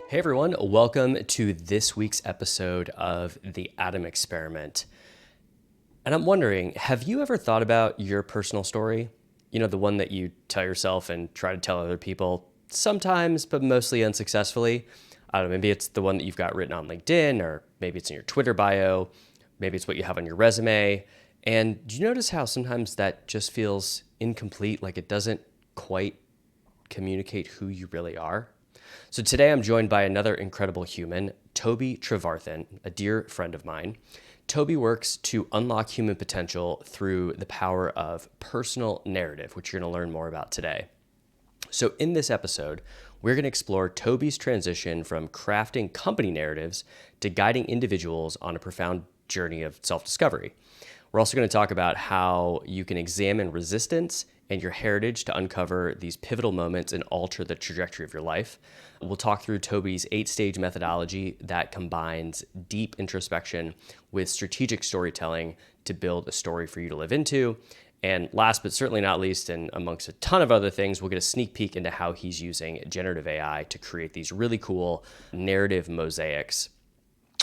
Hey everyone, welcome to this week's episode of The Adam Experiment. And I'm wondering, have you ever thought about your personal story? You know, the one that you tell yourself and try to tell other people sometimes, but mostly unsuccessfully. I don't know, maybe it's the one that you've got written on LinkedIn, or maybe it's in your Twitter bio, maybe it's what you have on your resume. And do you notice how sometimes that just feels incomplete, like it doesn't quite communicate who you really are? So today I'm joined by another incredible human, Toby Trevarthen, a dear friend of mine. Toby works to unlock human potential through the power of personal narrative, which you're going to learn more about today. So in this episode, we're going to explore Toby's transition from crafting company narratives to guiding individuals on a profound journey of self-discovery. We're also going to talk about how you can examine resistance and your heritage to uncover these pivotal moments and alter the trajectory of your life. We'll talk through Toby's 8-stage methodology that combines deep introspection with strategic storytelling to build a story for you to live into. And last but certainly not least, and amongst a ton of other things, we'll get a sneak peek into how he's using generative AI to create these really cool narrative mosaics.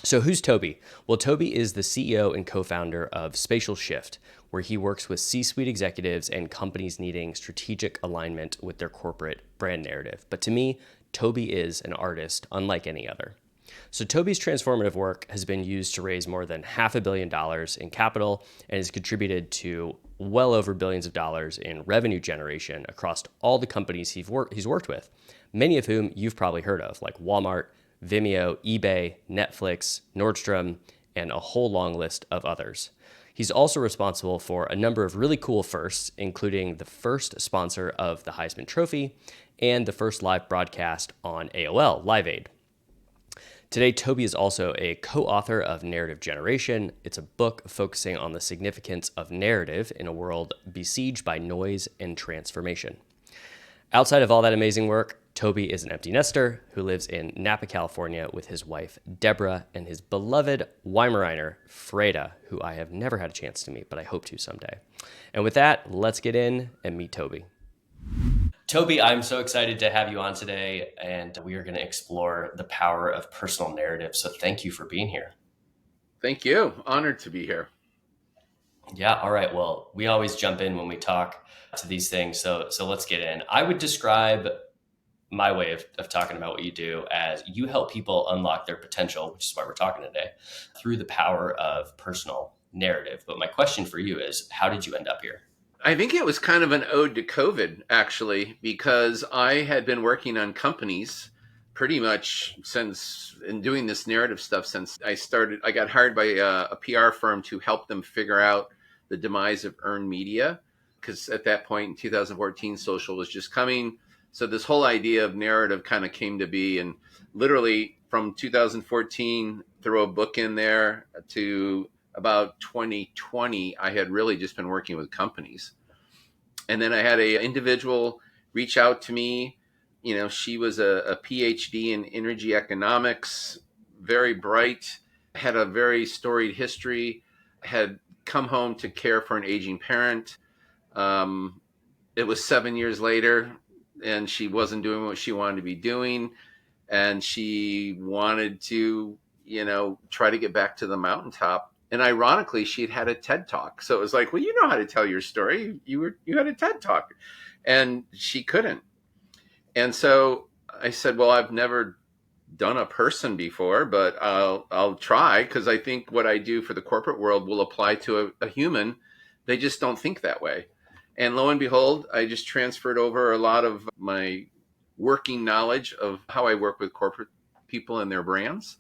So who's Toby? Well, Toby is the CEO and co-founder of Spatial Shift, where he works with C-suite executives and companies needing strategic alignment with their corporate brand narrative. But to me, Toby is an artist unlike any other. So Toby's transformative work has been used to raise more than $500 million in capital and has contributed to well over billions of dollars in revenue generation across all the companies he's worked with, many of whom you've probably heard of, like Walmart, Vimeo, eBay, Netflix, Nordstrom, and a whole long list of others. He's also responsible for a number of really cool firsts, including the first sponsor of the Heisman Trophy and the first live broadcast on AOL, Live Aid. Today, Toby is also a co-author of Narrative Generation. It's a book focusing on the significance of narrative in a world besieged by noise and transformation. Outside of all that amazing work, Toby is an empty nester who lives in Napa, California with his wife, Deborah, and his beloved Weimaraner, Freda, who I have never had a chance to meet, but I hope to someday. And with that, let's get in and meet Toby. Toby, I'm so excited to have you on today, and we are going to explore the power of personal narrative. So thank you for being here. Thank you. Honored to be here. Yeah, all right. Well, we always jump in when we talk to these things. So let's get in. I would describe my way of talking about what you do as you help people unlock their potential, which is why we're talking today, through the power of personal narrative. But my question for you is, how did you end up here? I think it was kind of an ode to COVID, actually, because I had been working on companies pretty much since and doing this narrative stuff since I started. I got hired by a PR firm to help them figure out the demise of earned media, because at that point in 2014, social was just coming. So this whole idea of narrative kind of came to be, and literally from 2014, throw a book in there to about 2020, I had really just been working with companies. And then I had a individual reach out to me. You know, she was a PhD in energy economics, very bright, had a very storied history, had come home to care for an aging parent. Um, it was 7 years later, and she wasn't doing what she wanted to be doing. And she wanted to, try to get back to the mountaintop. And ironically, she'd had a TED talk. So it was like, well, you know how to tell your story. You had a TED talk. And she couldn't. And so I said, well, I've never done a person before, but I'll try, because I think what I do for the corporate world will apply to a human. They just don't think that way. And lo and behold, I just transferred over a lot of my working knowledge of how I work with corporate people and their brands,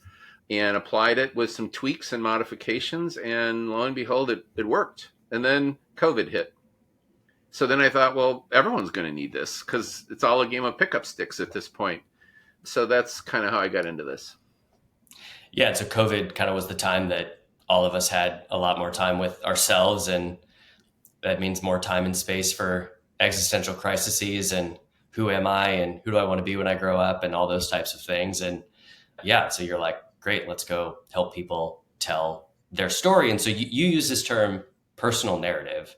and applied it with some tweaks and modifications. And lo and behold, it worked. And then COVID hit. So then I thought, well, everyone's going to need this, because it's all a game of pickup sticks at this point. So that's kind of how I got into this. Yeah, so COVID kind of was the time that all of us had a lot more time with ourselves, and that means more time and space for existential crises and who am I and who do I want to be when I grow up and all those types of things. And yeah, so you're like, great, let's go help people tell their story. And so you use this term personal narrative.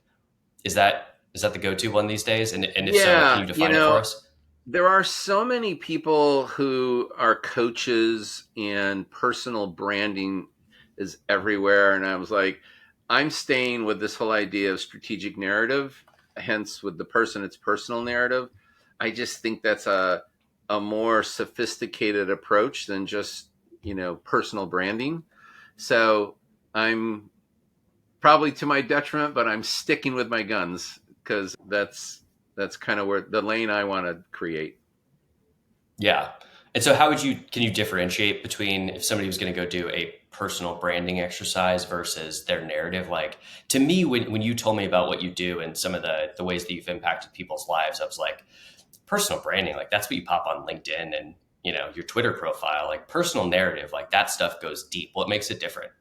Is that the go-to one these days? And if so, can Yeah, you define it for us? There are so many people who are coaches, and personal branding is everywhere. And I was like, I'm staying with this whole idea of strategic narrative, hence with the person, it's personal narrative. I just think that's a more sophisticated approach than just, personal branding. So I'm probably to my detriment, but I'm sticking with my guns because that's kind of where the lane I want to create. Yeah. And so can you differentiate between if somebody was going to go do a personal branding exercise versus their narrative? Like to me, when you told me about what you do and some of the ways that you've impacted people's lives, I was like, personal branding, like that's what you pop on LinkedIn and, your Twitter profile, like personal narrative, like that stuff goes deep. What makes it different?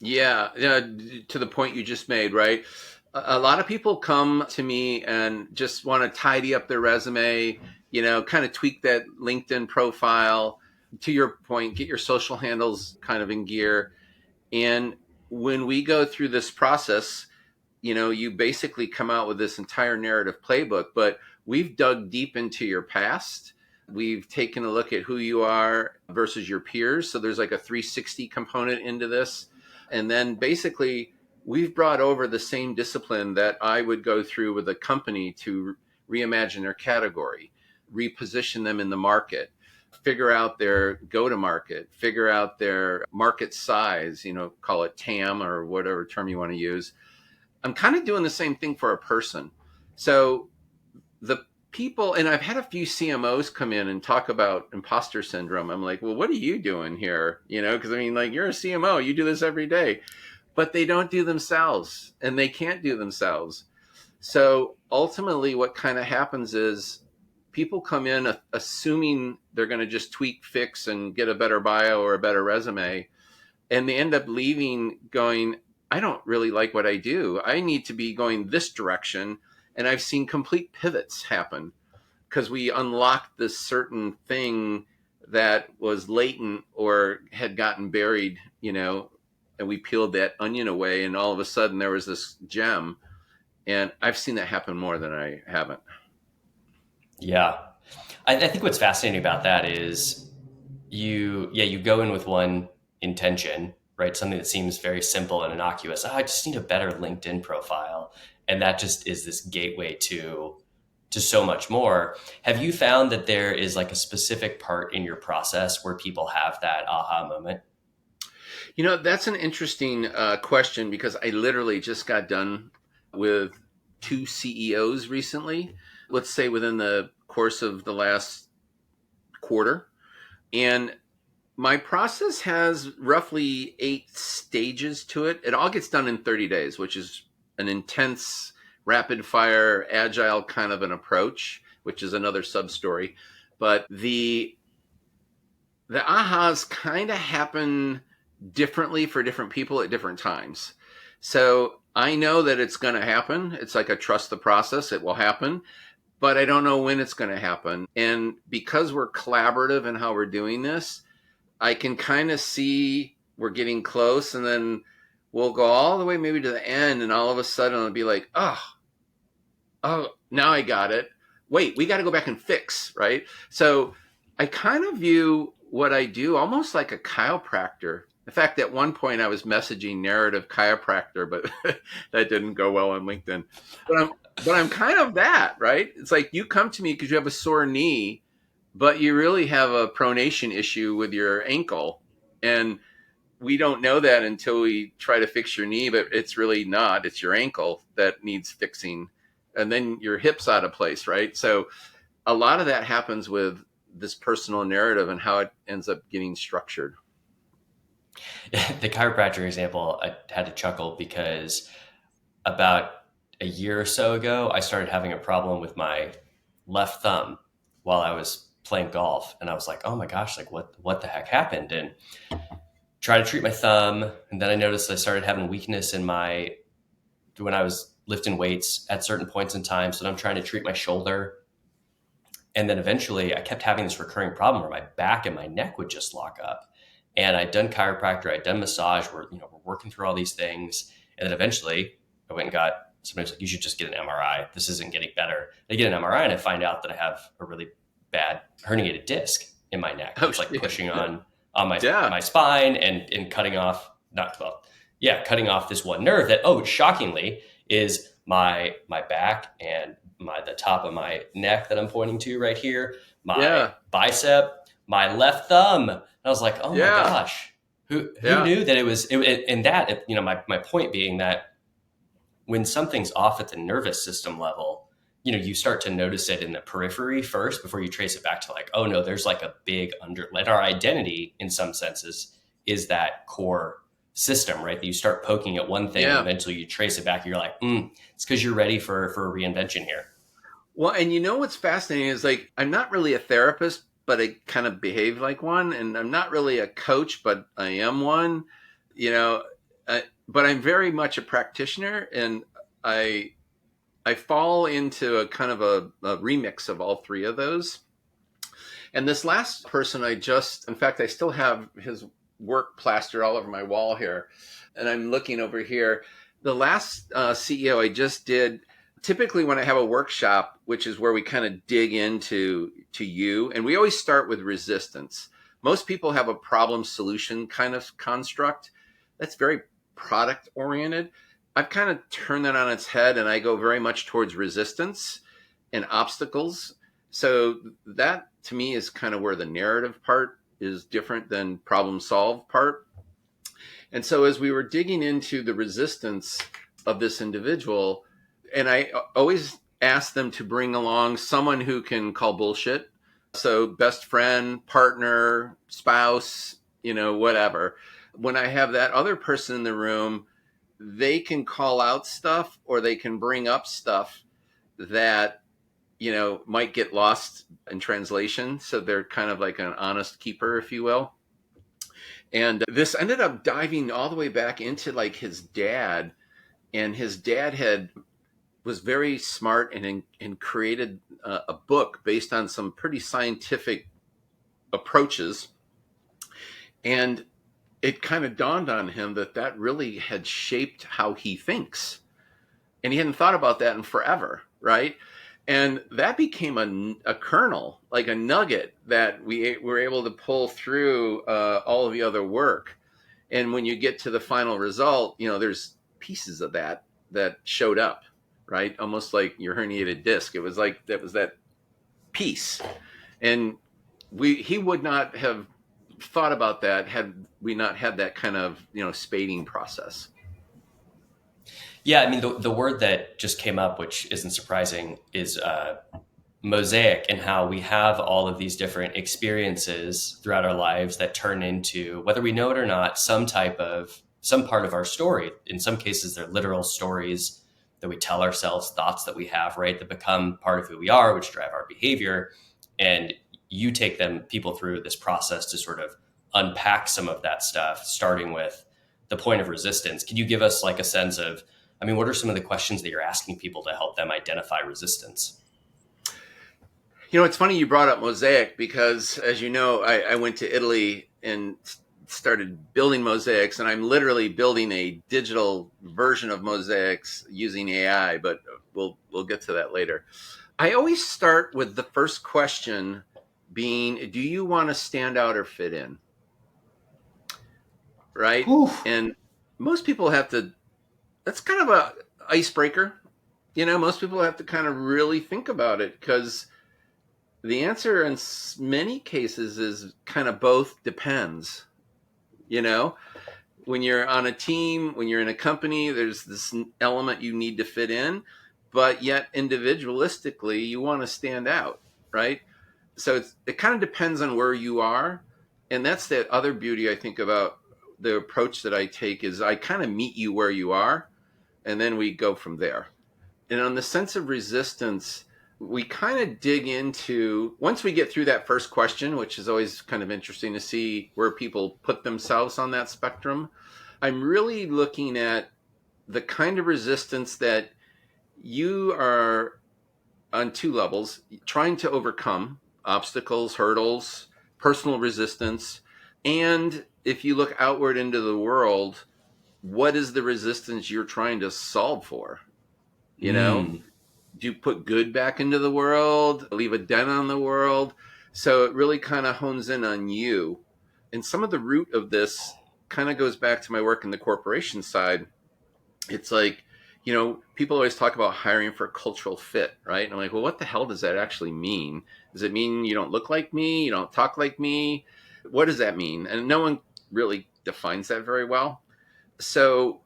Yeah, to the point you just made, right? A lot of people come to me and just want to tidy up their resume, kind of tweak that LinkedIn profile. To your point, get your social handles kind of in gear. And when we go through this process, you basically come out with this entire narrative playbook, but we've dug deep into your past. We've taken a look at who you are versus your peers. So there's like a 360 component into this. And then basically, we've brought over the same discipline that I would go through with a company to reimagine their category, reposition them in the market, figure out their go to market, figure out their market size, call it TAM or whatever term you want to use. I'm kind of doing the same thing for a person. So the people, and I've had a few CMOs come in and talk about imposter syndrome. I'm like, well, what are you doing here? Because I mean, like, you're a CMO, you do this every day, but they don't do themselves and they can't do themselves. So ultimately, what kind of happens is people come in assuming they're going to just tweak, fix, and get a better bio or a better resume, and they end up leaving going, I don't really like what I do. I need to be going this direction. And I've seen complete pivots happen because we unlocked this certain thing that was latent or had gotten buried, and we peeled that onion away, and all of a sudden there was this gem. And I've seen that happen more than I haven't. Yeah. I think what's fascinating about that is you go in with one intention, right? Something that seems very simple and innocuous. Oh, I just need a better LinkedIn profile. And that just is this gateway to so much more. Have you found that there is like a specific part in your process where people have that aha moment? That's an interesting question because I literally just got done with two CEOs recently, let's say within the course of the last quarter. And my process has roughly 8 stages to it. It all gets done in 30 days, which is an intense, rapid fire, agile kind of an approach, which is another sub story. But the ahas kind of happen differently for different people at different times. So I know that it's going to happen. It's like a trust the process, it will happen, but I don't know when it's going to happen. And because we're collaborative in how we're doing this, I can kind of see we're getting close, and then we'll go all the way maybe to the end, and all of a sudden it'll be like, oh, now I got it. Wait, we got to go back and fix, right? So I kind of view what I do almost like a chiropractor. In fact, at one point I was messaging narrative chiropractor, but that didn't go well on LinkedIn. But I'm kind of that, right? It's like you come to me because you have a sore knee, but you really have a pronation issue with your ankle. And we don't know that until we try to fix your knee, but it's really not. It's your ankle that needs fixing. And then your hip's out of place, right? So a lot of that happens with this personal narrative and how it ends up getting structured. The chiropractor example, I had to chuckle because about a year or so ago, I started having a problem with my left thumb while I was playing golf. And I was like, oh my gosh, like what the heck happened? And try to treat my thumb. And then I noticed I started having weakness when I was lifting weights at certain points in time. So I'm trying to treat my shoulder. And then eventually I kept having this recurring problem where my back and my neck would just lock up. And I'd done chiropractor, I'd done massage, we're working through all these things. And then eventually I went and got somebody was like, you should just get an MRI. This isn't getting better. I get an MRI and I find out that I have a really bad herniated disc in my neck Oh that's like shit. pushing on Yeah. my spine and cutting off not well yeah cutting off this one nerve that shockingly is my back and the top of my neck that I'm pointing to right here, my Yeah. bicep, my left thumb. And I was like, oh my Yeah. gosh, who Yeah. knew that and that, my point being that when something's off at the nervous system level, you start to notice it in the periphery first before you trace it back to like, oh no, there's like a big like our identity in some senses is that core system, right? That you start poking at one thing and Yeah. eventually you trace it back and you're like, it's because you're ready for a reinvention here. Well, and you know what's fascinating is like I'm not really a therapist, but I kind of behave like one, and I'm not really a coach, but I am one. You know, but I'm very much a practitioner, and I I fall into a kind of a remix of all three of those. And this last person, in fact, I still have his work plastered all over my wall here, and I'm looking over here. The last CEO I just did. Typically, when I have a workshop, which is where we kind of dig into you, and we always start with resistance. Most people have a problem solution kind of construct that's very product oriented. I've kind of turned that on its head, and I go very much towards resistance and obstacles. So that to me is kind of where the narrative part is different than problem solve part. And so as we were digging into the resistance of this individual, and I always ask them to bring along someone who can call bullshit. So best friend, partner, spouse, whatever. When I have that other person in the room, they can call out stuff or they can bring up stuff that might get lost in translation. So they're kind of like an honest keeper, if you will. And this ended up diving all the way back into like his dad, and his dad was very smart and created a book based on some pretty scientific approaches. And it kind of dawned on him that really had shaped how he thinks. And he hadn't thought about that in forever, right? And that became a kernel, like a nugget that we were able to pull through all of the other work. And when you get to the final result, there's pieces of that showed up, right? Almost like your herniated disc. It was like that was that piece. And he would not have thought about that had we not had that kind of, spading process. Yeah, I mean, the word that just came up, which isn't surprising, is mosaic, and how we have all of these different experiences throughout our lives that turn into, whether we know it or not, some part of our story. In some cases, they're literal stories that we tell ourselves, thoughts that we have, right, that become part of who we are, which drive our behavior. And you take people through this process to sort of unpack some of that stuff, starting with the point of resistance. Can you give us like a sense of, I mean, what are some of the questions that you're asking people to help them identify resistance? It's funny you brought up mosaic because, as you know, I went to Italy and started building mosaics, and I'm literally building a digital version of mosaics using AI, but we'll get to that later. I always start with the first question being, do you want to stand out or fit in? Right? Whew. And most people have to, that's kind of a icebreaker. Most people have to kind of really think about it, because the answer in many cases is kind of both depends. You know, when you're on a team, when you're in a company, there's this element you need to fit in, but yet individualistically, you want to stand out, right? So it kind of depends on where you are. And that's the other beauty, I think, about the approach that I take is I kind of meet you where you are, and then we go from there. And on the sense of resistance, we kind of dig into, once we get through that first question, which is always kind of interesting to see where people put themselves on that spectrum, I'm really looking at the kind of resistance that you are on two levels, trying to overcome obstacles, hurdles, personal resistance. And if you look outward into the world, what is the resistance you're trying to solve for? You know, Mm. do put good back into the world, leave a dent on the world. So it really kind of hones in on you. And some of the root of this kind of goes back to my work in the corporation side. It's like, people always talk about hiring for cultural fit, right? And I'm like, well, what the hell does that actually mean? Does it mean you don't look like me? You don't talk like me? What does that mean? And no one really defines that very well. So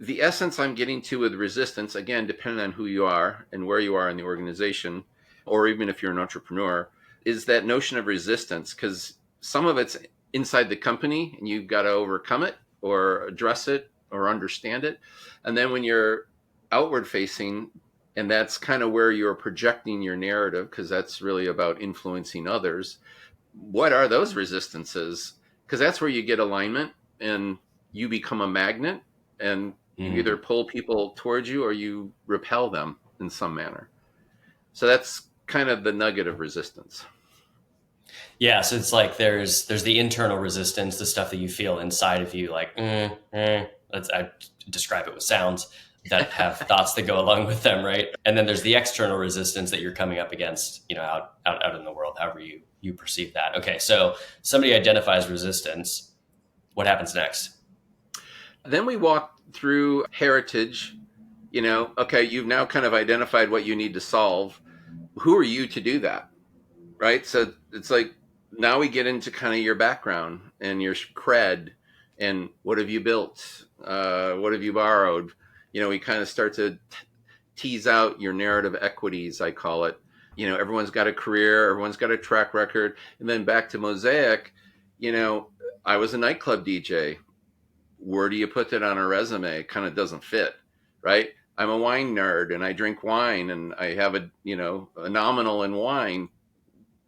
the essence I'm getting to with resistance, again, depending on who you are and where you are in the organization, or even if you're an entrepreneur, is that notion of resistance, because some of it's inside the company and you've got to overcome it or address it or understand it. And then when you're outward facing, and that's kind of where you're projecting your narrative, because that's really about influencing others. What are those resistances? Because that's where you get alignment and you become a magnet, and you either Mm. pull people towards you or you repel them in some manner. So that's kind of the nugget of resistance. Yeah, so it's like there's the internal resistance, the stuff that you feel inside of you, like I describe it with sounds that have thoughts that go along with them, right? And then there's the external resistance that you're coming up against, out in the world, however you perceive that. Okay, so somebody identifies resistance. What happens next? Then we walk through heritage. Okay, you've now kind of identified what you need to solve. Who are you to do that? Right? So it's like now we get into kind of your background and your cred and what have you built? What have you borrowed? We kind of start to tease out your narrative equities, I call it. Everyone's got a career, everyone's got a track record. And then back to Mosaic, I was a nightclub DJ. Where do you put that on a resume? Kind of doesn't fit, right? I'm a wine nerd and I drink wine and I have a nominal in wine.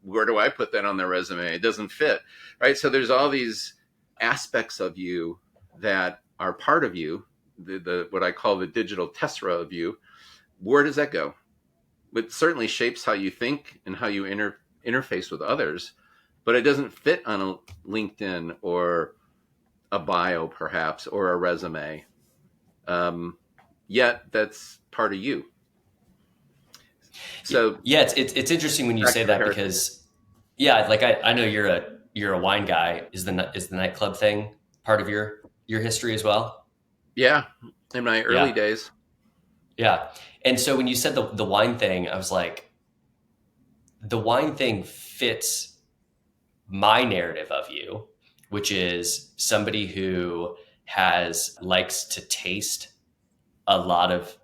Where do I put that on the resume? It doesn't fit, right? So there's all these aspects of you that are part of you, the what I call the digital tessera of you. Where does that go? It certainly shapes how you think and how you interface with others, but it doesn't fit on a LinkedIn or a bio, perhaps, or a resume. Yet that's part of you. So Yeah, it's interesting when you back say to the that heritage. because yeah, like I know you're a wine guy. Is the nightclub thing part of your history as well? Yeah, in my early Yeah. days. Yeah. And so when you said the wine thing, I was like, the wine thing fits my narrative of you, which is somebody who has likes to taste a lot of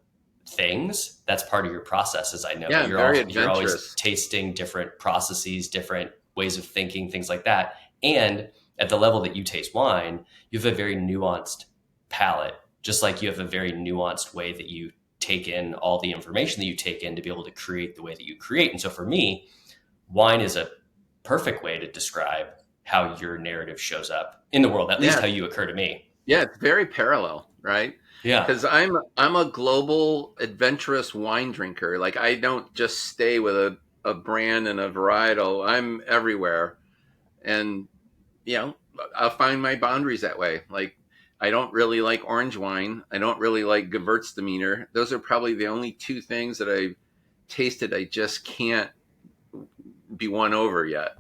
things. That's part of your process, as I know, Yeah, that I'm very you're always adventurous. tasting different processes, different ways of thinking, things like that. And at the level that you taste wine, you have a very nuanced palate, just like you have a very nuanced way that you take in all the information that you take in to be able to create the way that you create. And so for me, wine is a perfect way to describe how your narrative shows up in the world, at least Yeah, how you occur to me. yeah, it's very parallel, right? Yeah. Because I'm a global adventurous wine drinker. Like I don't just stay with a brand and a varietal. I'm everywhere, and you know I'll find my boundaries that way. Like I don't really like orange wine. I don't really like Gewürztraminer. Those are probably the only two things that I've tasted. I just can't be won over yet.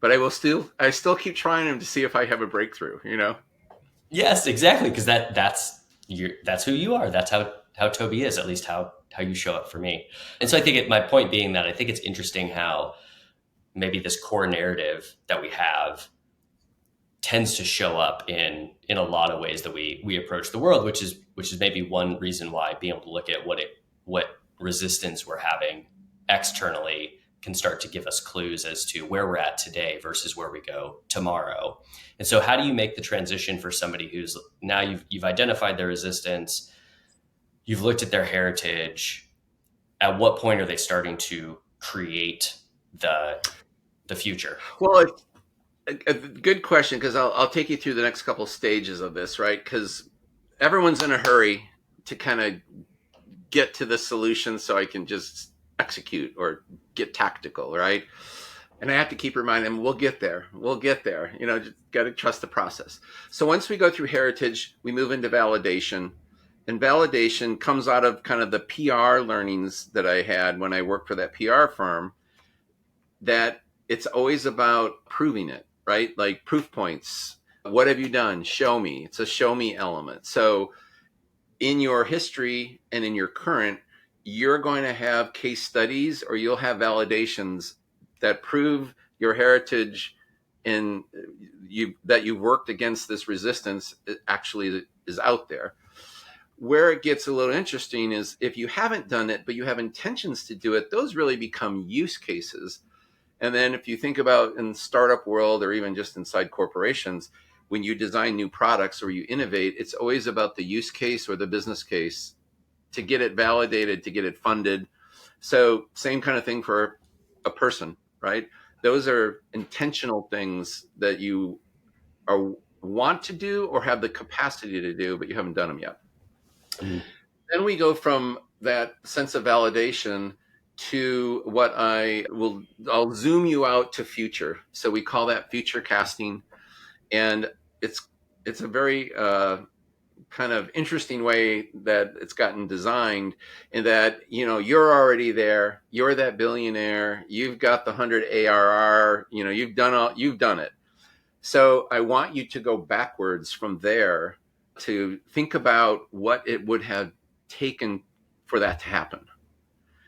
But I still keep trying them to see if I have a breakthrough. Yes, exactly. Because that's who you are. That's how Toby is, at least how you show up for me. And so I think my point being that I think it's interesting how maybe this core narrative that we have tends to show up in a lot of ways that we approach the world, which is maybe one reason why being able to look at what resistance we're having externally can start to give us clues as to where we're at today versus where we go tomorrow. And so how do you make the transition for somebody who's now you've identified their resistance, you've looked at their heritage, at what point are they starting to create the future? Well, it's a good question because I'll take you through the next couple stages of this, right? Because everyone's in a hurry to kind of get to the solution so I can just execute or get tactical, right? And I have to keep reminding them, we'll get there. We'll get there. Just got to trust the process. So once we go through heritage, we move into validation. And validation comes out of kind of the PR learnings that I had when I worked for that PR firm, that it's always about proving it, right? Like proof points. What have you done? Show me. It's a show me element. So in your history and in your current, you're going to have case studies or you'll have validations that prove your heritage and you that you've worked against this resistance actually is out there. Where it gets a little interesting is if you haven't done it, but you have intentions to do it, those really become use cases. And then if you think about in the startup world or even just inside corporations, when you design new products or you innovate, it's always about the use case or the business case to get it validated, to get it funded. So same kind of thing for a person, right? Those are intentional things that you are want to do or have the capacity to do, but you haven't done them yet. Mhm. Then we go from that sense of validation to I'll zoom you out to future. So we call that future casting. And it's, it's a very kind of interesting way that it's gotten designed in that, you're already there. You're that billionaire. You've got the 100 ARR, you've done it. So I want you to go backwards from there to think about what it would have taken for that to happen.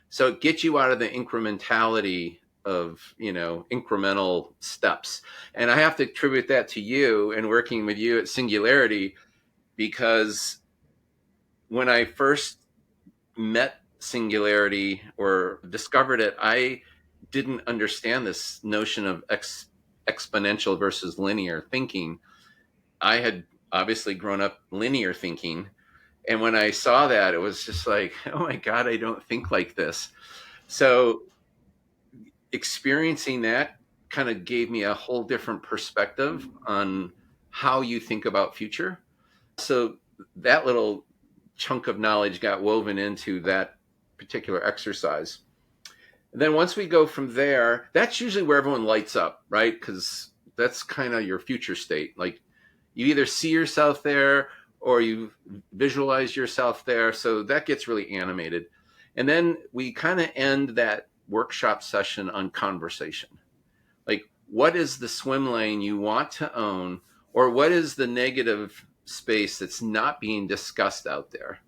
So it gets you out of the incrementality of, incremental steps. And I have to attribute that to you and working with you at Singularity, because when I first met Singularity or discovered it, I didn't understand this notion of exponential versus linear thinking. I had obviously grown up linear thinking. And when I saw that, it was just like, oh my God, I don't think like this. So experiencing that kind of gave me a whole different perspective on how you think about future. So that little chunk of knowledge got woven into that particular exercise. And then once we go from there, that's usually where everyone lights up, right? Because that's kind of your future state. Like you either see yourself there or you visualize yourself there. So that gets really animated. And then we kind of end that workshop session on conversation. Like, what is the swim lane you want to own, or what is the negative space that's not being discussed out there?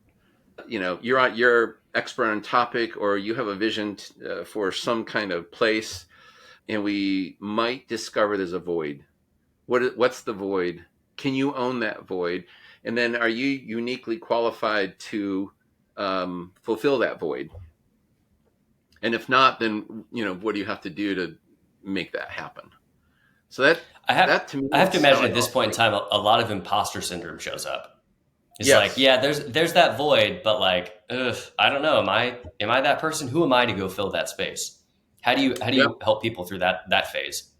You're expert on topic, or you have a vision for some kind of place, and we might discover there's a void. What's the void? Can you own that void? And then are you uniquely qualified to fulfill that void? And if not, then what do you have to do to make that happen? So I have that to me I have to is how imagine I at this point in operate. time, a lot of imposter syndrome shows up. It's like, Yes. yeah, there's that void, but like, ugh, I don't know. Am I that person? Who am I to go fill that space? How do you Yep. help people through that phase?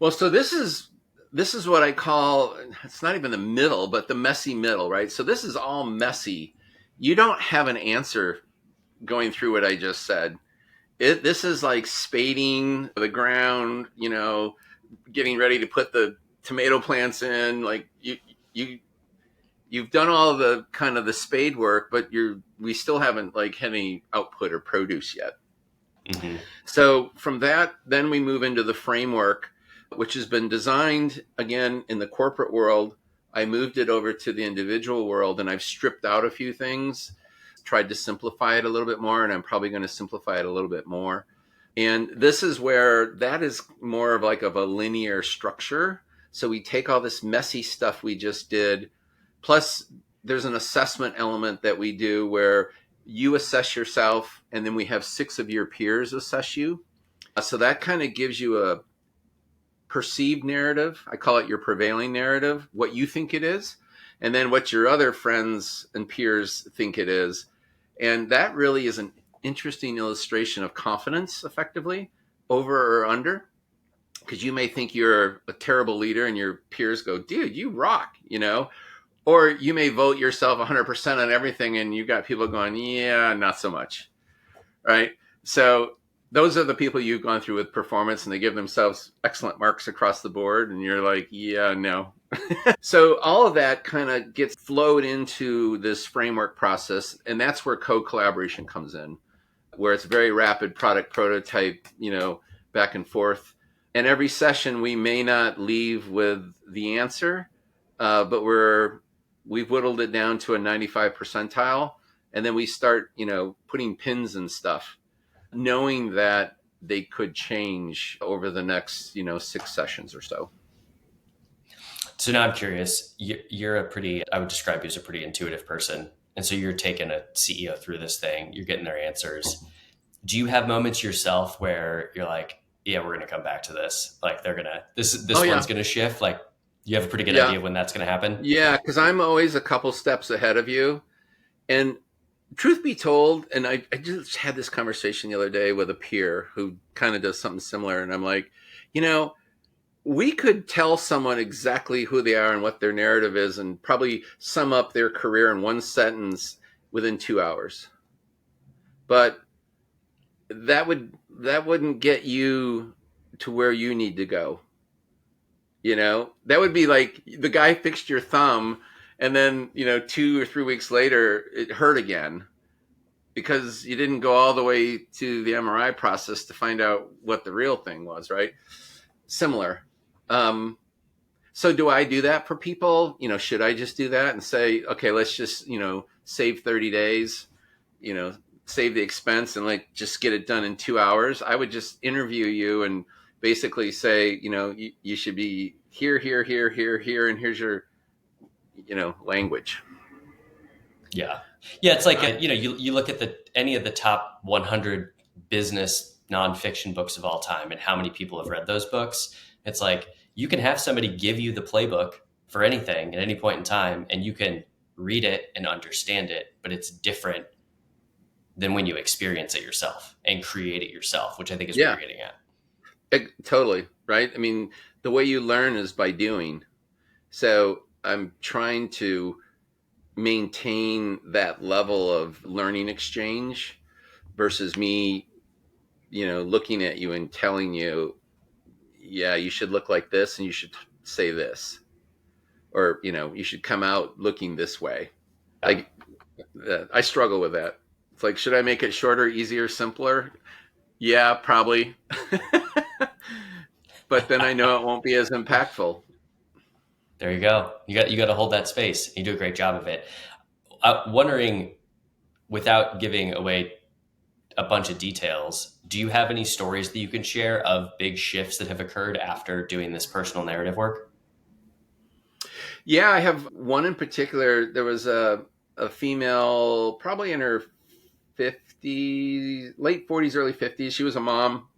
Well, so this is what I call, it's not even the middle, but the messy middle, right? So this is all messy. You don't have an answer going through what I just said. This is like spading the ground, getting ready to put the tomato plants in. Like you you've done all of the kind of the spade work, but we still haven't like had any output or produce yet. Hmm. So from that, then we move into the framework, which has been designed again in the corporate world. I moved it over to the individual world and I've stripped out a few things, tried to simplify it a little bit more, and I'm probably going to simplify it a little bit more. And this is where that is more of like of a linear structure. So we take all this messy stuff we just did, plus there's an assessment element that we do where you assess yourself and then we have 6 of your peers assess you. So that kind of gives you a perceived narrative. I call it your prevailing narrative, what you think it is, and then what your other friends and peers think it is. And that really is an interesting illustration of confidence, effectively, over or under. Because you may think you're a terrible leader and your peers go, dude, you rock, Or you may vote yourself 100% on everything and you got people going, yeah, not so much. Right. So Those are the people you've gone through with performance, and they give themselves excellent marks across the board, and you're like, yeah, no. So all of that kind of gets flowed into this framework process, and that's where co-collaboration comes in, where it's very rapid product prototype, back and forth. And every session we may not leave with the answer, but we've whittled it down to a 95 percentile, and then we start, putting pins and stuff, knowing that they could change over the next, 6 sessions or so. So now I'm curious. You're I would describe you as a pretty intuitive person. And so you're taking a CEO through this thing, you're getting their answers. Do you have moments yourself where you're like, yeah, we're going to come back to this? Like Oh this one's yeah, going to shift. Like you have a pretty good yeah, idea of when that's going to happen. yeah. Because I'm always a couple steps ahead of you, and truth be told, and I just had this conversation the other day with a peer who kind of does something similar, and I'm like, you know, we could tell someone exactly who they are and what their narrative is, and probably sum up their career in one sentence within 2 hours. But that wouldn't get you to where you need to go. That would be like the guy fixed your thumb, and then 2 or 3 weeks later it hurt again because you didn't go all the way to the MRI process to find out what the real thing was, right? Similar. So do I do that for people? Should I just do that and say, okay, let's just, save 30 days, you know, save the expense and like just get it done in 2 hours? I would just interview you and basically say, you should be here, here, here, here, here, and here's your, language. Yeah. Yeah. It's like, you look at any of the top 100 business nonfiction books of all time and how many people have read those books. It's like, you can have somebody give you the playbook for anything at any point in time, and you can read it and understand it, but it's different than when you experience it yourself and create it yourself, which I think is what Yeah, you're getting at. totally. Right. I mean, the way you learn is by doing. So I'm trying to maintain that level of learning exchange versus me, looking at you and telling you, yeah, you should look like this and you should say this, or, you should come out looking this way. Yeah. Like, I struggle with that. It's like, should I make it shorter, easier, simpler? Yeah, probably. But then I know it won't be as impactful. There you go. You got to hold that space. You do a great job of it. Wondering, without giving away a bunch of details, do you have any stories that you can share of big shifts that have occurred after doing this personal narrative work? Yeah, I have one in particular. There was a female, probably in her 50s, late 40s, early 50s. She was a mom.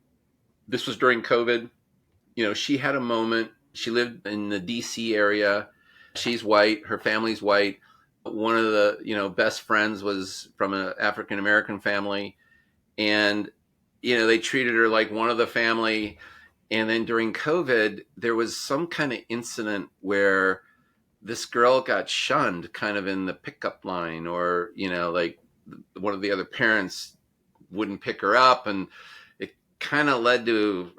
This was during COVID. She had a moment. She lived in the DC area. She's white. Her family's white. One of the, best friends was from an African American family. And, they treated her like one of the family. And then during COVID, there was some kind of incident where this girl got shunned kind of in the pickup line, or, like one of the other parents wouldn't pick her up. And it kind of led to,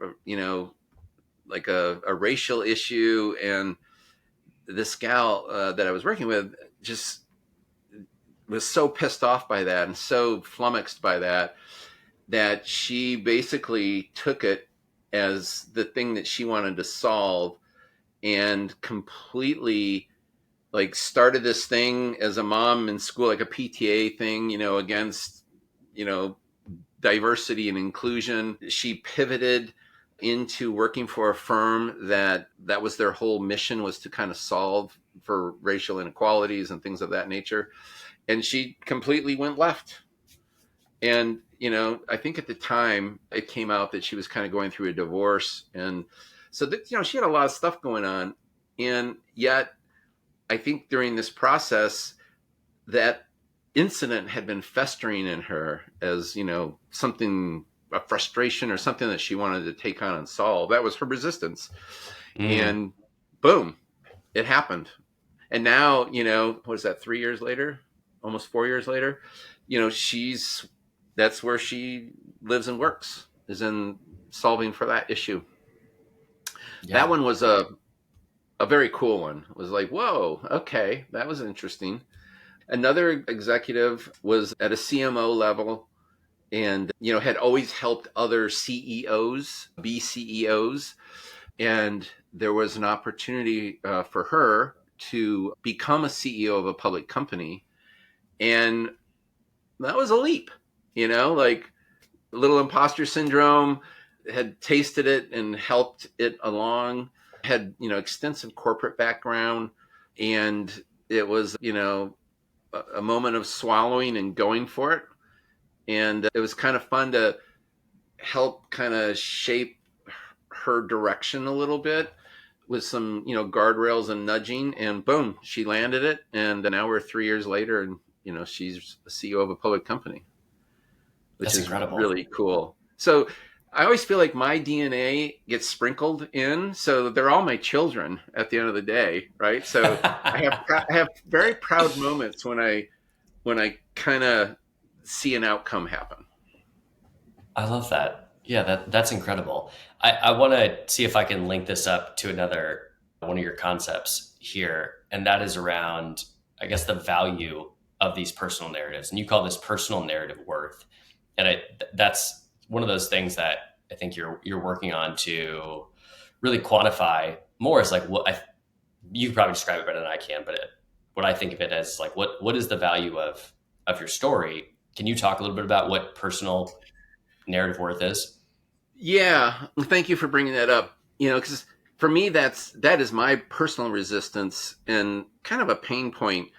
like a racial issue. And this gal that I was working with just was so pissed off by that and so flummoxed by that, that she basically took it as the thing that she wanted to solve, and completely like started this thing as a mom in school, like a PTA thing, against, you know, diversity and inclusion. She pivoted into working for a firm that was their whole mission, was to kind of solve for racial inequalities and things of that nature. And she completely went left. And, I think at the time it came out that she was kind of going through a divorce. And so that, she had a lot of stuff going on. And yet I think during this process, that incident had been festering in her as, something, a frustration or something that she wanted to take on and solve. That was her resistance. Mm. And boom, it happened. And now, what is that, 3 years later, almost 4 years later, she's, that's where she lives and works, is in solving for that issue. That Yeah. one was a very cool one. It was like, whoa, okay, that was interesting. Another executive was at a CMO level and, had always helped other CEOs be CEOs. And there was an opportunity for her to become a CEO of a public company. And that was a leap, like a little imposter syndrome, had tasted it and helped it along, had, extensive corporate background. And it was, a moment of swallowing and going for it. And it was kind of fun to help kind of shape her direction a little bit with some, guardrails and nudging, and boom, she landed it. And now we're 3 years later, and, she's the CEO of a public company, which That's is incredible. really cool. So I always feel like my DNA gets sprinkled in, so they're all my children at the end of the day, right? So I have very proud moments when I kind of see an outcome happen. I love that. Yeah, that's incredible. I want to see if I can link this up to another one of your concepts here, and that is around, I guess, the value of these personal narratives. And you call this personal narrative worth. And that's one of those things that I think you're working on to really quantify more. Is like you can probably describe it better than I can, but what I think of it as like what is the value of your story? Can you talk a little bit about what personal narrative worth is? Yeah, thank you for bringing that up. Because for me, that is my personal resistance and kind of a pain point.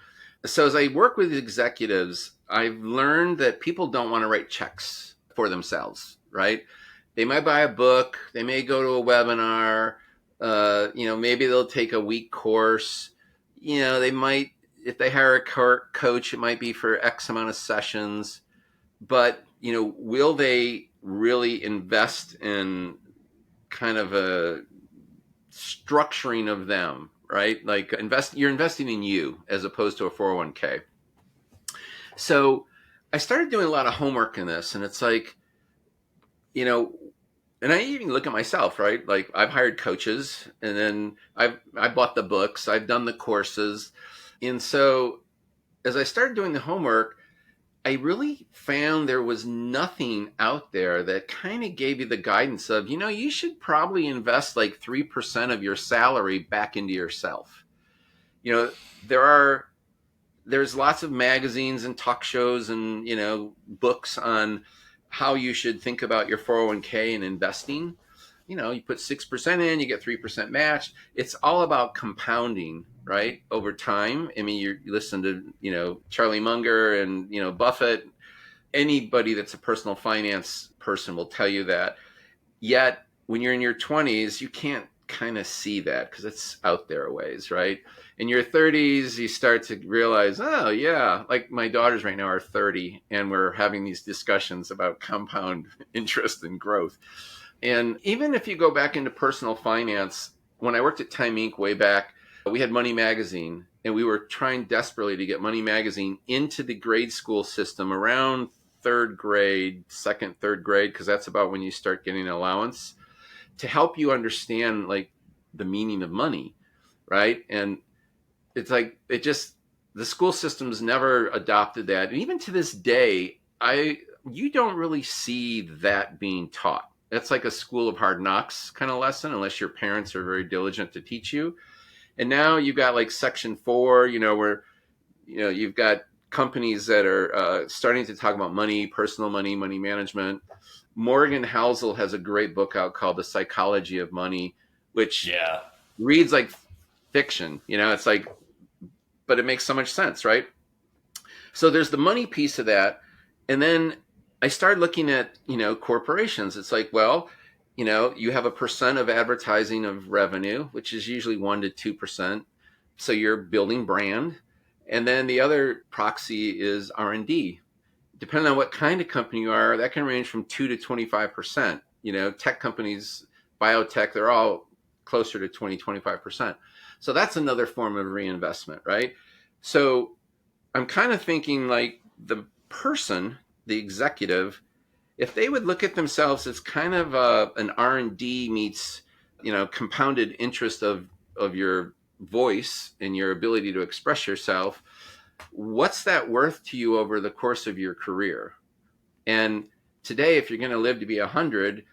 So as I work with executives, I've learned that people don't want to write checks for themselves, right? They might buy a book, they may go to a webinar, maybe they'll take a week course. They might, if they hire a coach, it might be for X amount of sessions. But, will they really invest in kind of a structuring of them, right? Like you're investing in you as opposed to a 401k. So I started doing a lot of homework in this, and it's like, you know, and I even look at myself, right? Like I've hired coaches, and then I bought the books, I've done the courses. And so as I started doing the homework, I really found there was nothing out there that kind of gave you the guidance of, you should probably invest like 3% of your salary back into yourself. You know, there are there's lots of magazines and talk shows and, books on how you should think about your 401k and investing. You put 6% in, you get 3% matched. It's all about compounding, right? Over time. I mean, you listen to, Charlie Munger and, Buffett. Anybody that's a personal finance person will tell you that. Yet when you're in your 20s, you can't kind of see that because it's out there a ways, right? In your 30s, you start to realize, oh, yeah, like my daughters right now are 30, and we're having these discussions about compound interest and growth. And even if you go back into personal finance, when I worked at Time Inc. way back, we had Money Magazine, and we were trying desperately to get Money Magazine into the grade school system around third grade, second, third grade, because that's about when you start getting an allowance, to help you understand like the meaning of money, right? And it's like the school systems never adopted that, and even to this day, I you don't really see that being taught. That's like a school of hard knocks kind of lesson, unless your parents are very diligent to teach you. And now you've got like Section 4, where you've got companies that are starting to talk about money, personal money, money management. Morgan Housel has a great book out called The Psychology of Money, which Yeah. reads like fiction. It's like, but it makes so much sense, right? So there's the money piece of that. And then I started looking at, corporations. It's like, well, you have a percent of advertising of revenue, which is usually 1 to 2%. So you're building brand. And then the other proxy is R&D. Depending on what kind of company you are, that can range from 2 to 25%. Tech companies, biotech, they're all closer to 20, 25%. So that's another form of reinvestment, right? So I'm kind of thinking like the person, the executive, if they would look at themselves as kind of an R&D meets, compounded interest of your voice and your ability to express yourself, what's that worth to you over the course of your career? And today, if you're going to live to be 100,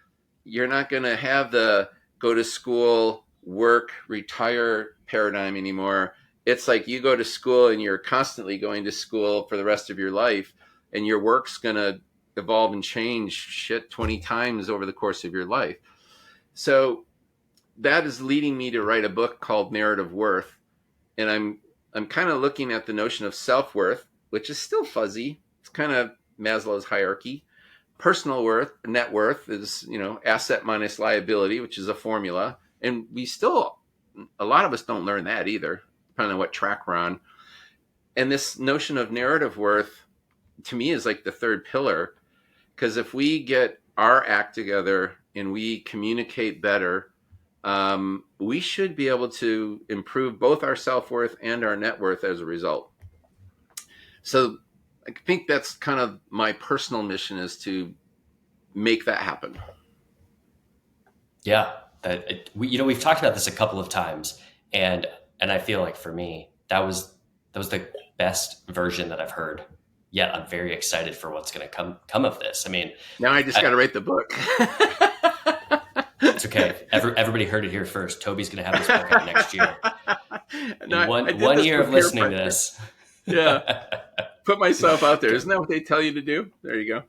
you're not going to have the go to school, work, retire paradigm anymore. It's like you go to school and you're constantly going to school for the rest of your life, and your work's going to evolve and change 20 times over the course of your life. So that is leading me to write a book called Narrative Worth. And I'm kind of looking at the notion of self-worth, which is still fuzzy. It's kind of Maslow's hierarchy. Personal worth, net worth is, asset minus liability, which is a formula. And a lot of us don't learn that either, depending on what track we're on. And this notion of narrative worth, to me, is like the third pillar. Because if we get our act together and we communicate better, we should be able to improve both our self-worth and our net worth as a result. So I think that's kind of my personal mission, is to make that happen. Yeah, we've talked about this a couple of times, and I feel like for me that was the best version that I've heard. Yet I'm very excited for what's going to come of this. I mean, now I just got to write the book. It's okay. Everybody heard it here first. Toby's going to have this book out next year. No, one year of listening to this. Yeah. Put myself out there. Isn't that what they tell you to do? There you go.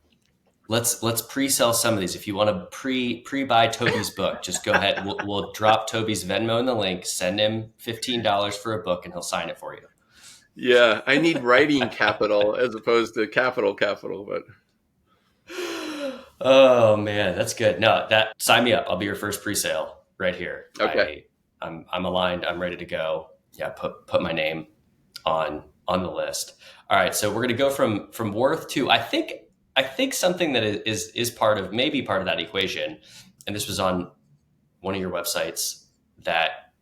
Let's pre-sell some of these. If you want to pre-buy Toby's book, just go ahead. We'll drop Toby's Venmo in the link. Send him $15 for a book, and he'll sign it for you. Yeah, I need writing capital as opposed to capital, but. Oh man, that's good. No, sign me up. I'll be your first pre-sale right here. Okay. I'm aligned. I'm ready to go. Yeah, put my name on the list. All right, so we're gonna go from worth to I think something that is part of that equation, and this was on one of your websites that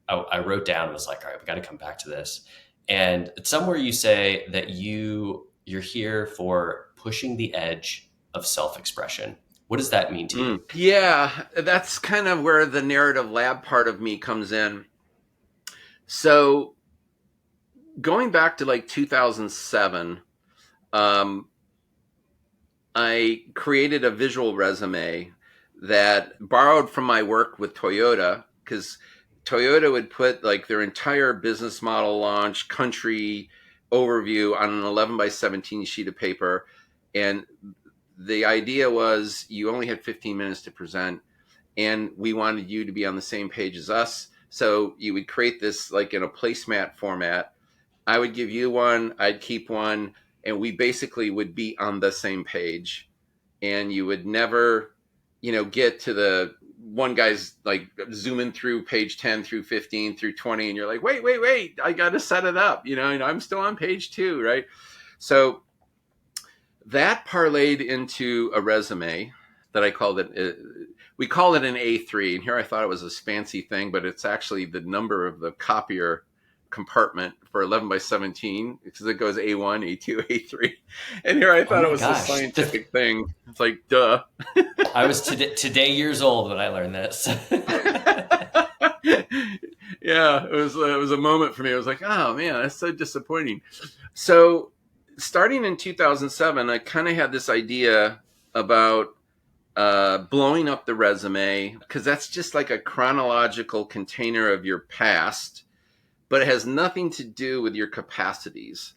I wrote down and was like, all right, we got to come back to this. And somewhere you say that you're here for pushing the edge of self-expression. What does that mean to you? Yeah, that's kind of where the narrative lab part of me comes in. So going back to like 2007, I created a visual resume that borrowed from my work with Toyota, because Toyota would put like their entire business model launch, country overview on an 11x17 sheet of paper. And the idea was you only had 15 minutes to present, and we wanted you to be on the same page as us. So you would create this like in a placemat format. I would give you one, I'd keep one, and we basically would be on the same page. And you would never, get to the one guy's like zooming through page 10 through 15 through 20, and you're like, wait, I got to set it up. I'm still on page 2, right? So that parlayed into a resume that I called it. We call it an A3, and here I thought it was this fancy thing, but it's actually the number of the copier compartment for 11x17, because it goes A1, A2, A3. And here I thought it was a scientific thing. It's like, duh. I was today years old when I learned this. Yeah, it was a moment for me. I was like, oh man, that's so disappointing. So starting in 2007, I kind of had this idea about blowing up the resume, because that's just like a chronological container of your past, but it has nothing to do with your capacities.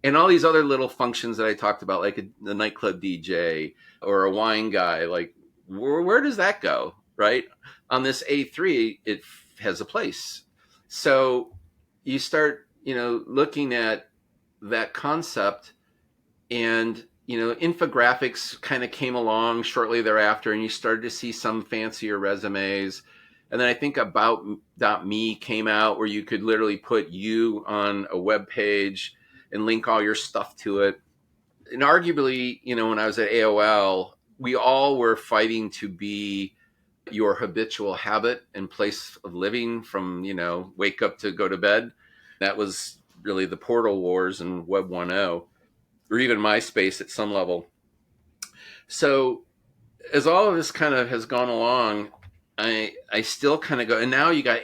And all these other little functions that I talked about, like a nightclub DJ or a wine guy, like where does that go, right? On this A3, it has a place. So you start, looking at that concept, and, infographics kind of came along shortly thereafter, and you started to see some fancier resumes. And then I think About.me came out, where you could literally put you on a web page and link all your stuff to it. And arguably, when I was at AOL, we all were fighting to be your habitual habit and place of living from, wake up to go to bed. That was really the portal wars and Web 1.0, or even MySpace at some level. So as all of this kind of has gone along, I still kind of go, and now you got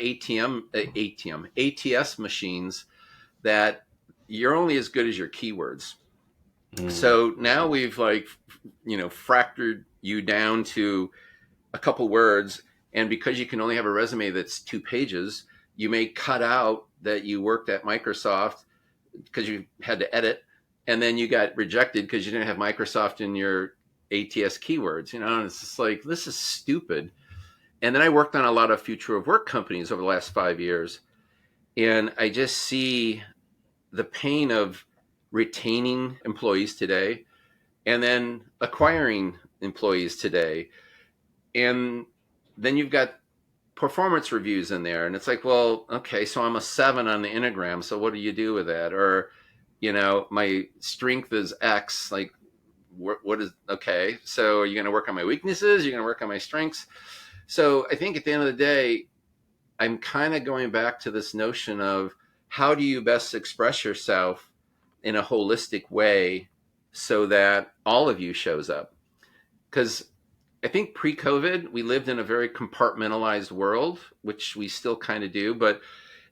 ATS machines that you're only as good as your keywords. Mm. So now we've like, fractured you down to a couple words. And because you can only have a resume that's 2 pages, you may cut out that you worked at Microsoft because you had to edit. And then you got rejected because you didn't have Microsoft in your ATS keywords, and it's just like, this is stupid. And then I worked on a lot of future of work companies over the last 5 years. And I just see the pain of retaining employees today and then acquiring employees today. And then you've got performance reviews in there. And it's like, well, okay, so I'm a 7 on the Enneagram. So what do you do with that? Or, my strength is X. Like, what is, okay, so are you going to work on my weaknesses? You're going to work on my strengths? So I think at the end of the day, I'm kind of going back to this notion of how do you best express yourself in a holistic way so that all of you shows up? Because I think pre-COVID, we lived in a very compartmentalized world, which we still kind of do. But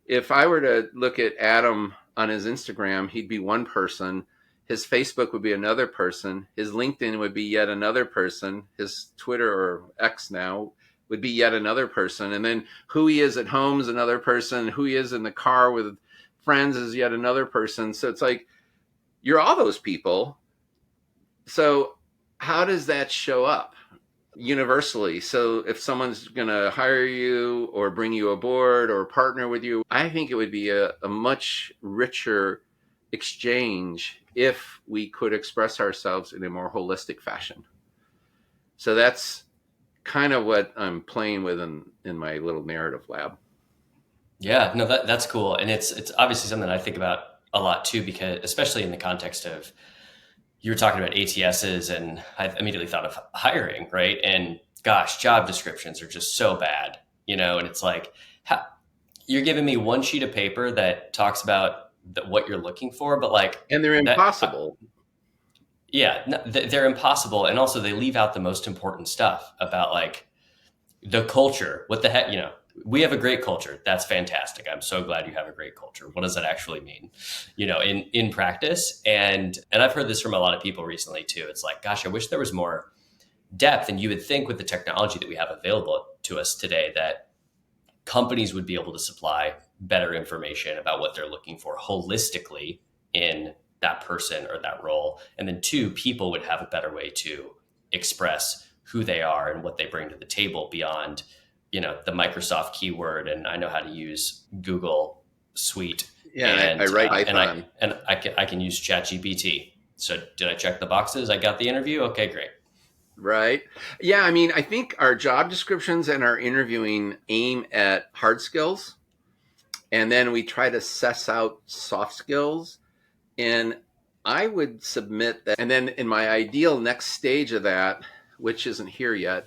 if I were to look at Adam on his Instagram, he'd be one person. His Facebook would be another person. His LinkedIn would be yet another person. His Twitter, or X now, would be yet another person. And then who he is at home is another person. Who he is in the car with friends is yet another person. So it's like, you're all those people. So how does that show up universally? So if someone's going to hire you or bring you aboard or partner with you, I think it would be a much richer exchange if we could express ourselves in a more holistic fashion. So that's kind of what I'm playing with in my little narrative lab. Yeah, no, that's cool, and it's obviously something I think about a lot too, because especially in the context of you were talking about ATSs, and I immediately thought of hiring, right? And gosh, job descriptions are just so bad, and it's like, you're giving me one sheet of paper that talks about what you're looking for, but like And they're that, impossible. yeah, no, they're impossible, and also they leave out the most important stuff about like the culture. What the heck, we have a great culture. That's fantastic. I'm so glad you have a great culture. What does that actually mean, in practice? And I've heard this from a lot of people recently too. It's like, gosh, I wish there was more depth. And you would think with the technology that we have available to us today that companies would be able to supply better information about what they're looking for holistically in that person or that role. And then two, people would have a better way to express who they are and what they bring to the table beyond, the Microsoft keyword. And I know how to use Google Suite, Yeah, and I and write and Python. I can use ChatGPT. So did I check the boxes? I got the interview. Okay, great. Right. Yeah, I mean, I think our job descriptions and our interviewing aim at hard skills, and then we try to suss out soft skills. And I would submit that. And then in my ideal next stage of that, which isn't here yet,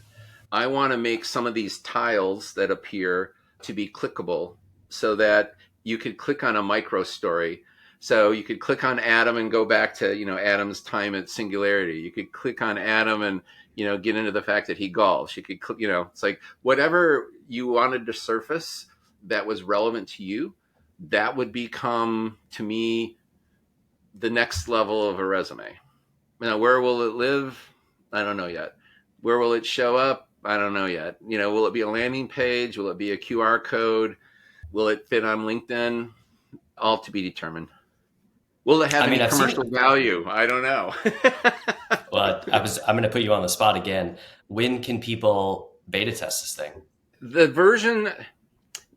I want to make some of these tiles that appear to be clickable so that you could click on a micro story. So you could click on Adam and go back to, Adam's time at Singularity. You could click on Adam and, get into the fact that he golfs. You could click, it's like whatever you wanted to surface that was relevant to you, that would become, to me, the next level of a resume. Now, where will it live? I don't know yet. Where will it show up? I don't know yet. Will it be a landing page? Will it be a QR code? Will it fit on LinkedIn? All to be determined. Will it have I any mean, I've seen commercial it. value? I don't know. Well, I'm going to put you on the spot again. When can people beta test this thing? The version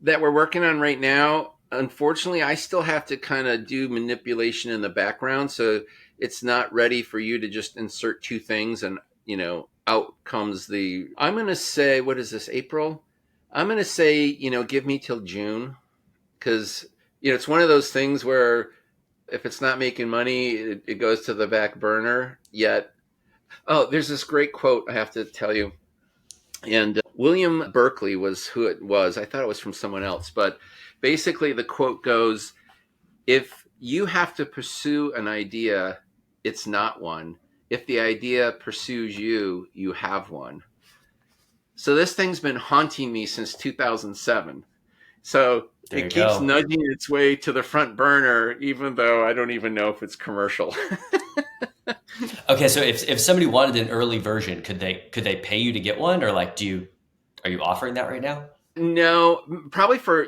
that we're working on right now, unfortunately, I still have to kind of do manipulation in the background. So it's not ready for you to just insert two things and, out comes I'm going to say, what is this, April? I'm going to say, give me till June. Because, it's one of those things where if it's not making money, it goes to the back burner. Yet, oh, there's this great quote I have to tell you. And William Berkeley was who it was. I thought it was from someone else. But basically, the quote goes, if you have to pursue an idea, it's not one. if the idea pursues you, you have one. So this thing's been haunting me since 2007. So There it you keeps go. nudging its way to the front burner, even though I don't even know if it's commercial. Okay, so if somebody wanted an early version, could they pay you to get one, or like are you offering that right now? No, probably for,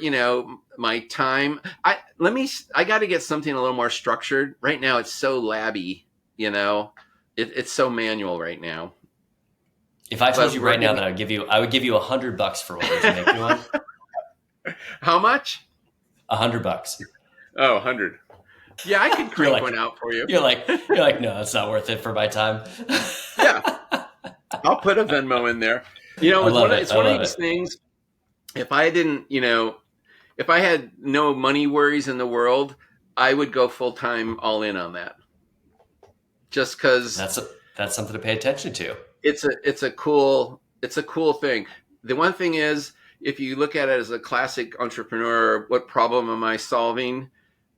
my time. I got to get something a little more structured. Right now it's so labby, you know. It's so manual right now. If I told But you we're right now getting that I would give you $100 for one, would you make me one? How much? $100. Oh, 100. Yeah, I could You're crank like one out for you. you're like no, it's not worth it for my time. Yeah, I'll put a Venmo in there. I love it. It's I one of love these it. things. If I didn't, if I had no money worries in the world, I would go full time all in on that. Just because That's something to pay attention to. it's a cool thing. The one thing is, if you look at it as a classic entrepreneur, what problem am I solving?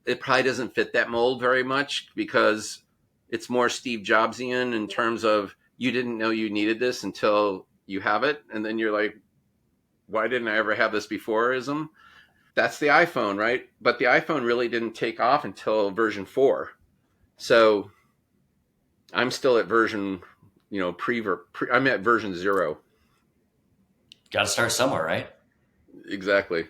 It probably doesn't fit that mold very much because it's more Steve Jobsian in terms of you didn't know you needed this until you have it, and then you're like, why didn't I ever have this before? Ism. That's the iPhone, right? But the iPhone really didn't take off until version 4. So I'm still at version, I'm at version 0. Got to start somewhere, right? Exactly.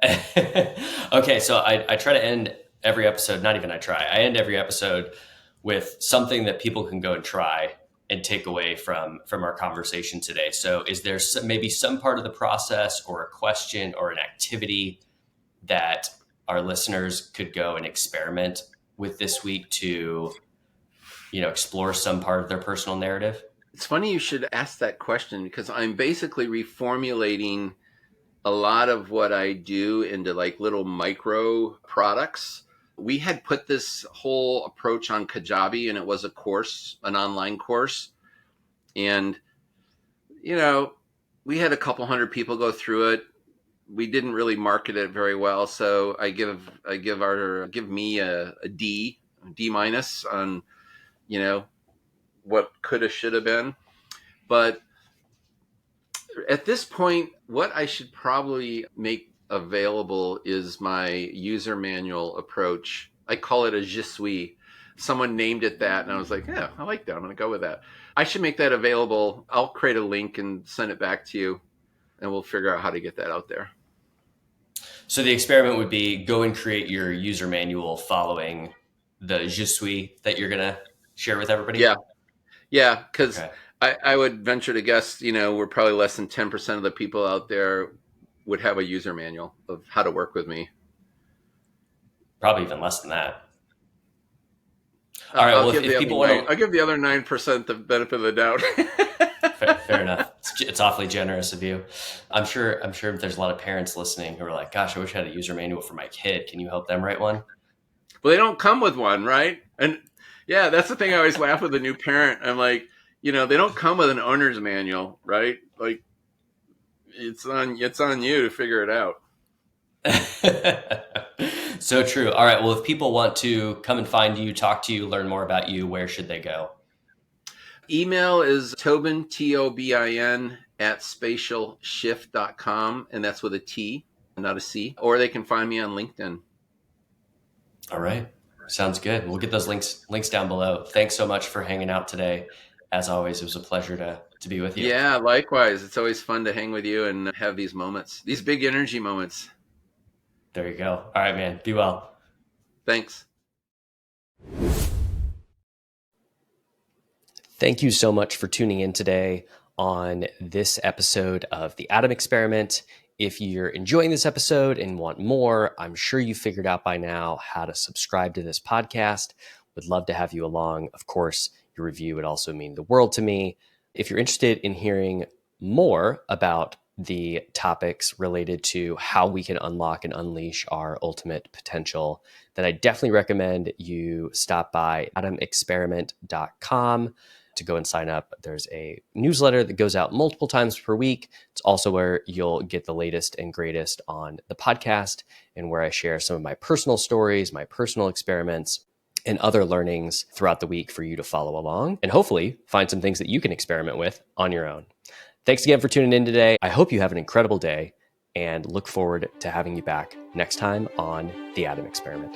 Okay, so I try to end every episode, not even I end every episode with something that people can go and try and take away from our conversation today. So is there maybe some part of the process or a question or an activity that our listeners could go and experiment with this week to, explore some part of their personal narrative? It's funny you should ask that question because I'm basically reformulating a lot of what I do into like little micro products. We had put this whole approach on Kajabi and it was a course, an online course. And, you know, we had a couple hundred people go through it. We didn't really market it very well. So give me a D minus on, you know, what could have, should have been. But at this point, what I should probably make available is my user manual approach. I call it a Je Suis. Someone named it that, and I was like, yeah, I like that. I'm going to go with that. I should make that available. I'll create a link and send it back to you, and we'll figure out how to get that out there. So the experiment would be go and create your user manual following the Je Suis that you're going to share with everybody. Yeah, yeah, because Okay. I would venture to guess, we're probably less than 10% of the people out there would have a user manual of how to work with me. Probably even less than that. All right. I'll Well, give if the other people want nine. to, I'll give the other 9% the benefit of the doubt. fair enough. It's awfully generous of you. I'm sure there's a lot of parents listening who are like, gosh, I wish I had a user manual for my kid. Can you help them write one? Well, they don't come with one, right? And yeah, that's the thing. I always laugh with a new parent. I'm like, they don't come with an owner's manual, right? Like it's on you to figure it out. So true. All right. Well, if people want to come and find you, talk to you, learn more about you, where should they go? Email is Tobin, Tobin, at spatialshift.com. And that's with a T, not a C. Or they can find me on LinkedIn. All right. Sounds good. We'll get those links down below. Thanks so much for hanging out today. As always, it was a pleasure to be with you. Yeah, likewise. It's always fun to hang with you and have these moments, these big energy moments. There you go. All right, man. Be well. Thanks. Thank you so much for tuning in today on this episode of The Adam Experiment. If you're enjoying this episode and want more, I'm sure you figured out by now how to subscribe to this podcast. Would love to have you along. Of course, your review would also mean the world to me. If you're interested in hearing more about the topics related to how we can unlock and unleash our ultimate potential, then I definitely recommend you stop by adamexperiment.com to go and sign up. There's a newsletter that goes out multiple times per week. It's also where you'll get the latest and greatest on the podcast and where I share some of my personal stories, my personal experiments, and other learnings throughout the week for you to follow along and hopefully find some things that you can experiment with on your own. Thanks again for tuning in today. I hope you have an incredible day and look forward to having you back next time on The Adam Experiment.